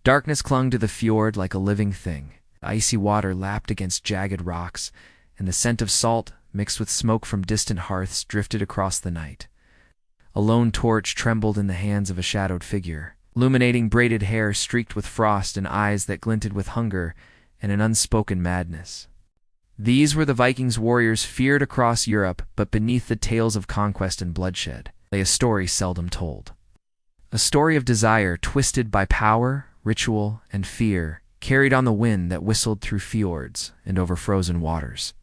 Darkness clung to the fjord like a living thing. Icy water lapped against jagged rocks, and the scent of salt, mixed with smoke from distant hearths, drifted across the night. A lone torch trembled in the hands of a shadowed figure, illuminating braided hair streaked with frost and eyes that glinted with hunger and an unspoken madness. These were the Vikings warriors feared across Europe, but beneath the tales of conquest and bloodshed lay a story seldom told. A story of desire twisted by power, ritual, and fear, carried on the wind that whistled through fjords and over frozen waters.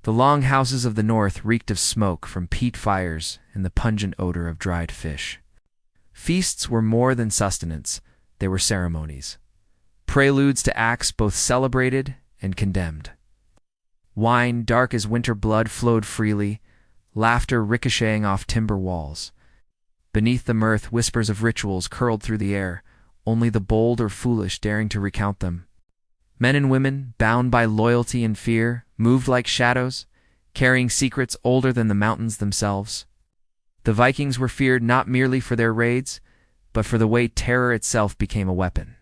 The longhouses of the north reeked of smoke from peat fires and the pungent odor of dried fish. Feasts were more than sustenance, they were ceremonies. Preludes to acts both celebrated and condemned. Wine, dark as winter blood, flowed freely, laughter ricocheting off timber walls. Beneath the mirth, whispers of rituals curled through the air, only the bold or foolish daring to recount them. Men and women, bound by loyalty and fear, moved like shadows, carrying secrets older than the mountains themselves. The Vikings were feared not merely for their raids, but for the way terror itself became a weapon.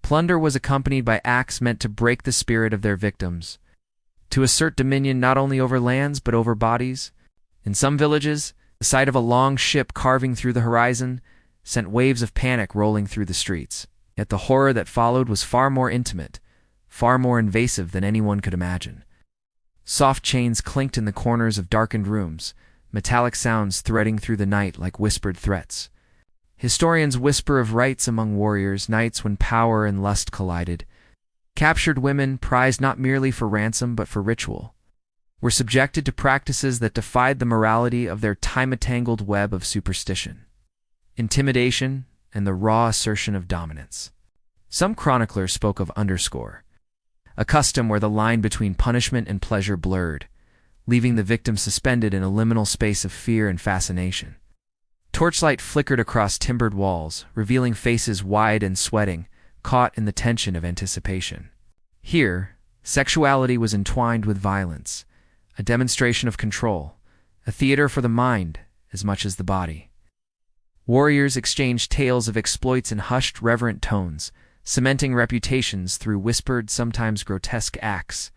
Plunder was accompanied by acts meant to break the spirit of their victims, to assert dominion not only over lands but over bodies. In some villages, the sight of a long ship carving through the horizon sent waves of panic rolling through the streets. Yet the horror that followed was far more intimate, far more invasive than anyone could imagine. Soft chains clinked in the corners of darkened rooms, metallic sounds threading through the night like whispered threats. Historians whisper of rites among warriors, nights when power and lust collided. Captured women, prized not merely for ransom but for ritual, were subjected to practices that defied the morality of their time-entangled web of superstition, intimidation, and the raw assertion of dominance. Some chroniclers spoke of underscore, a custom where the line between punishment and pleasure blurred, leaving the victim suspended in a liminal space of fear and fascination. Torchlight flickered across timbered walls, revealing faces wide and sweating, caught in the tension of anticipation. Here, sexuality was entwined with violence, a demonstration of control, a theater for the mind as much as the body. Warriors exchanged tales of exploits in hushed, reverent tones, cementing reputations through whispered, sometimes grotesque acts.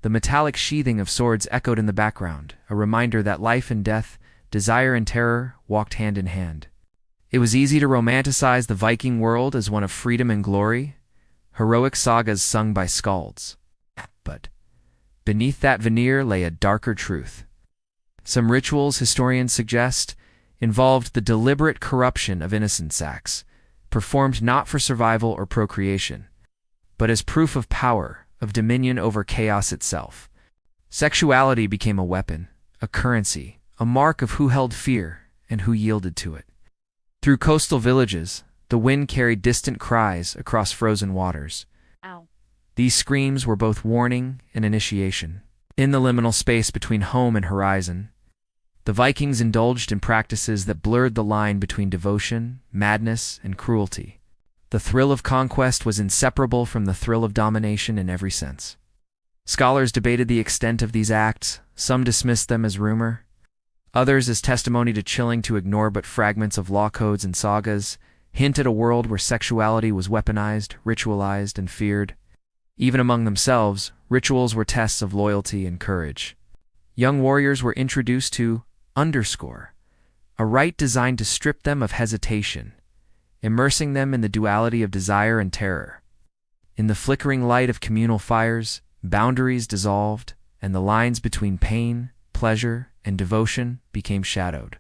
The metallic sheathing of swords echoed in the background, a reminder that life and death, desire and terror, walked hand in hand. It was easy to romanticize the Viking world as one of freedom and glory, heroic sagas sung by skalds. But beneath that veneer lay a darker truth. Some rituals, historians suggest, involved the deliberate corruption of innocent acts, performed not for survival or procreation, but as proof of power, of dominion over chaos itself. Sexuality became a weapon, a currency, a mark of who held fear and who yielded to it. Through coastal villages, the wind carried distant cries across frozen waters. Ow. These screams were both warning and initiation. In the liminal space between home and horizon, the Vikings indulged in practices that blurred the line between devotion, madness, and cruelty. The thrill of conquest was inseparable from the thrill of domination in every sense. Scholars debated the extent of these acts, some dismissed them as rumor, others as testimony to chilling to ignore but fragments of law codes and sagas, hint at a world where sexuality was weaponized, ritualized, and feared. Even among themselves, rituals were tests of loyalty and courage. Young warriors were introduced to underscore, a rite designed to strip them of hesitation, immersing them in the duality of desire and terror. In the flickering light of communal fires, boundaries dissolved, and the lines between pain, pleasure, and devotion became shadowed,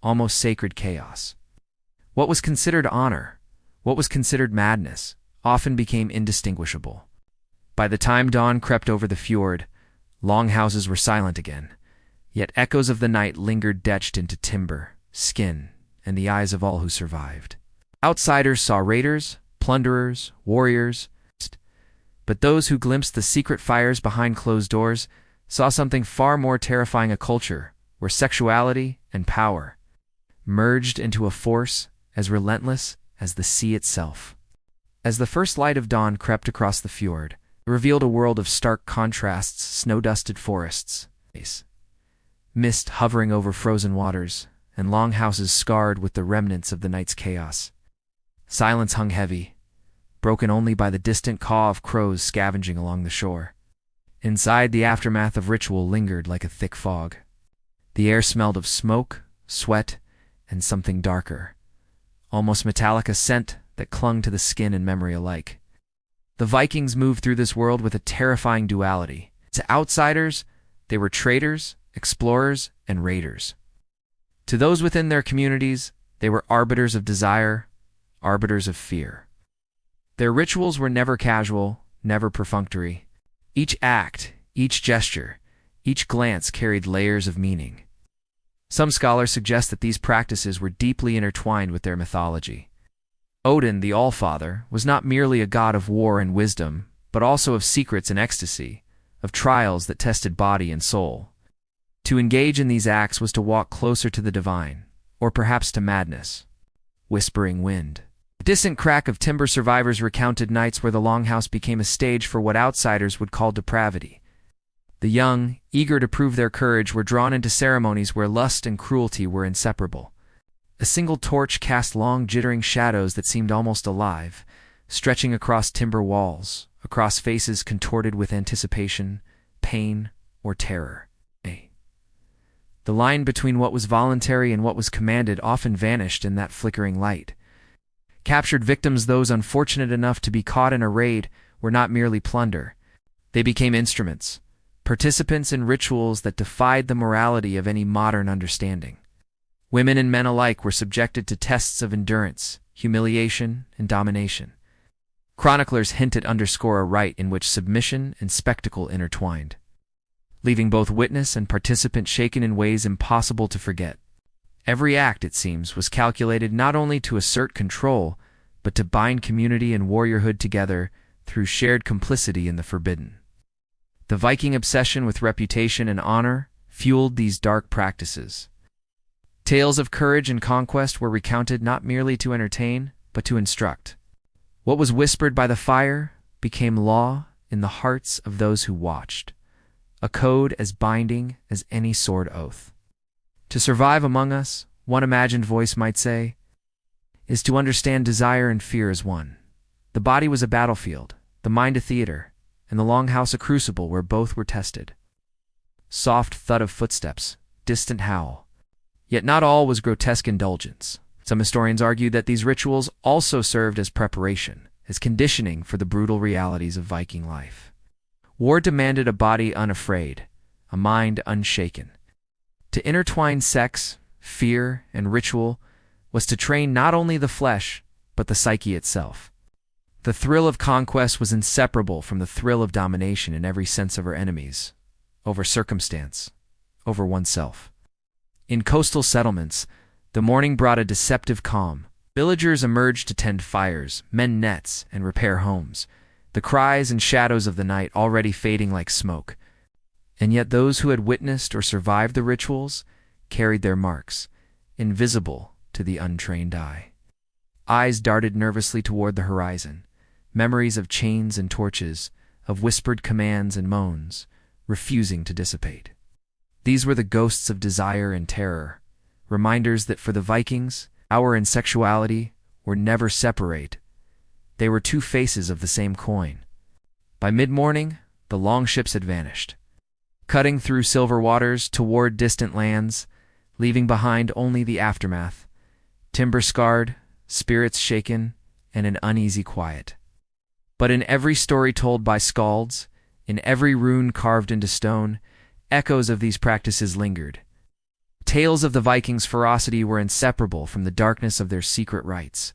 almost sacred chaos. What was considered honor, what was considered madness, often became indistinguishable. By the time dawn crept over the fjord, longhouses were silent again, yet echoes of the night lingered etched into timber, skin, and the eyes of all who survived. Outsiders saw raiders, plunderers, warriors, but those who glimpsed the secret fires behind closed doors saw something far more terrifying: a culture where sexuality and power merged into a force as relentless as the sea itself. As the first light of dawn crept across the fjord, it revealed a world of stark contrasts: snow-dusted forests, mist hovering over frozen waters, and longhouses scarred with the remnants of the night's chaos. Silence hung heavy, broken only by the distant caw of crows scavenging along the shore. Inside, the aftermath of ritual lingered like a thick fog. The air smelled of smoke, sweat, and something darker, almost metallic, a scent that clung to the skin and memory alike. The Vikings moved through this world with a terrifying duality. To outsiders, they were traders, explorers, and raiders. To those within their communities, they were arbiters of desire, arbiters of fear. Their rituals were never casual, never perfunctory. Each act, each gesture, each glance carried layers of meaning. Some scholars suggest that these practices were deeply intertwined with their mythology. Odin, the Allfather, was not merely a god of war and wisdom, but also of secrets and ecstasy, of trials that tested body and soul. To engage in these acts was to walk closer to the divine, or perhaps to madness. Whispering wind. A distant crack of timber survivors recounted nights where the longhouse became a stage for what outsiders would call depravity. The young, eager to prove their courage, were drawn into ceremonies where lust and cruelty were inseparable. A single torch cast long, jittering shadows that seemed almost alive, stretching across timber walls, across faces contorted with anticipation, pain, or terror. The line between what was voluntary and what was commanded often vanished in that flickering light. Captured victims, those unfortunate enough to be caught in a raid, were not merely plunder. They became instruments, participants in rituals that defied the morality of any modern understanding. Women and men alike were subjected to tests of endurance, humiliation, and domination. Chroniclers hint at underscore a rite in which submission and spectacle intertwined, leaving both witness and participant shaken in ways impossible to forget. Every act, it seems, was calculated not only to assert control, but to bind community and warriorhood together through shared complicity in the forbidden. The Viking obsession with reputation and honor fueled these dark practices. Tales of courage and conquest were recounted not merely to entertain, but to instruct. What was whispered by the fire became law in the hearts of those who watched, a code as binding as any sword oath. To survive among us, one imagined voice might say, is to understand desire and fear as one. The body was a battlefield, the mind a theater, and the longhouse a crucible where both were tested. Soft thud of footsteps, distant howl. Yet not all was grotesque indulgence. Some historians argue that these rituals also served as preparation, as conditioning for the brutal realities of Viking life. War demanded a body unafraid, a mind unshaken. To intertwine sex, fear, and ritual was to train not only the flesh, but the psyche itself. The thrill of conquest was inseparable from the thrill of domination in every sense of our enemies, over circumstance, over oneself. In coastal settlements, the morning brought a deceptive calm. Villagers emerged to tend fires, mend nets, and repair homes, the cries and shadows of the night already fading like smoke. And yet those who had witnessed or survived the rituals carried their marks, invisible to the untrained eye. Eyes darted nervously toward the horizon, memories of chains and torches, of whispered commands and moans, refusing to dissipate. These were the ghosts of desire and terror, reminders that for the Vikings, power and sexuality were never separate. They were two faces of the same coin. By mid-morning, the longships had vanished, cutting through silver waters toward distant lands, leaving behind only the aftermath, timber-scarred, spirits shaken, and an uneasy quiet. But in every story told by skalds, in every rune carved into stone, echoes of these practices lingered. Tales of the Vikings' ferocity were inseparable from the darkness of their secret rites.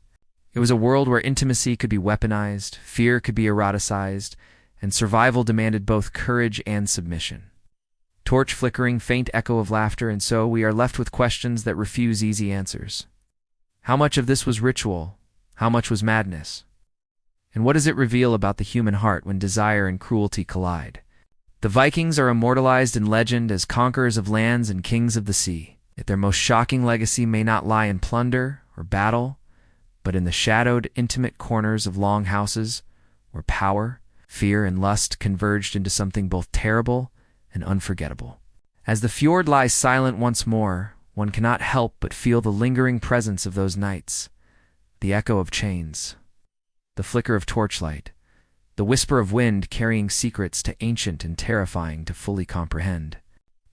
It was a world where intimacy could be weaponized, fear could be eroticized, and survival demanded both courage and submission. Torch flickering, faint echo of laughter, and so we are left with questions that refuse easy answers. How much of this was ritual? How much was madness? And what does it reveal about the human heart when desire and cruelty collide? The Vikings are immortalized in legend as conquerors of lands and kings of the sea. Yet their most shocking legacy may not lie in plunder or battle, but in the shadowed, intimate corners of longhouses, where power, fear, and lust converged into something both terrible and unforgettable. As the fjord lies silent once more, one cannot help but feel the lingering presence of those nights, the echo of chains, the flicker of torchlight, the whisper of wind carrying secrets too ancient and terrifying to fully comprehend.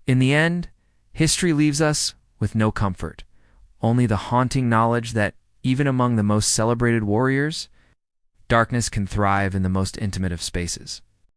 In the end, history leaves us with no comfort, only the haunting knowledge that, even among the most celebrated warriors, darkness can thrive in the most intimate of spaces.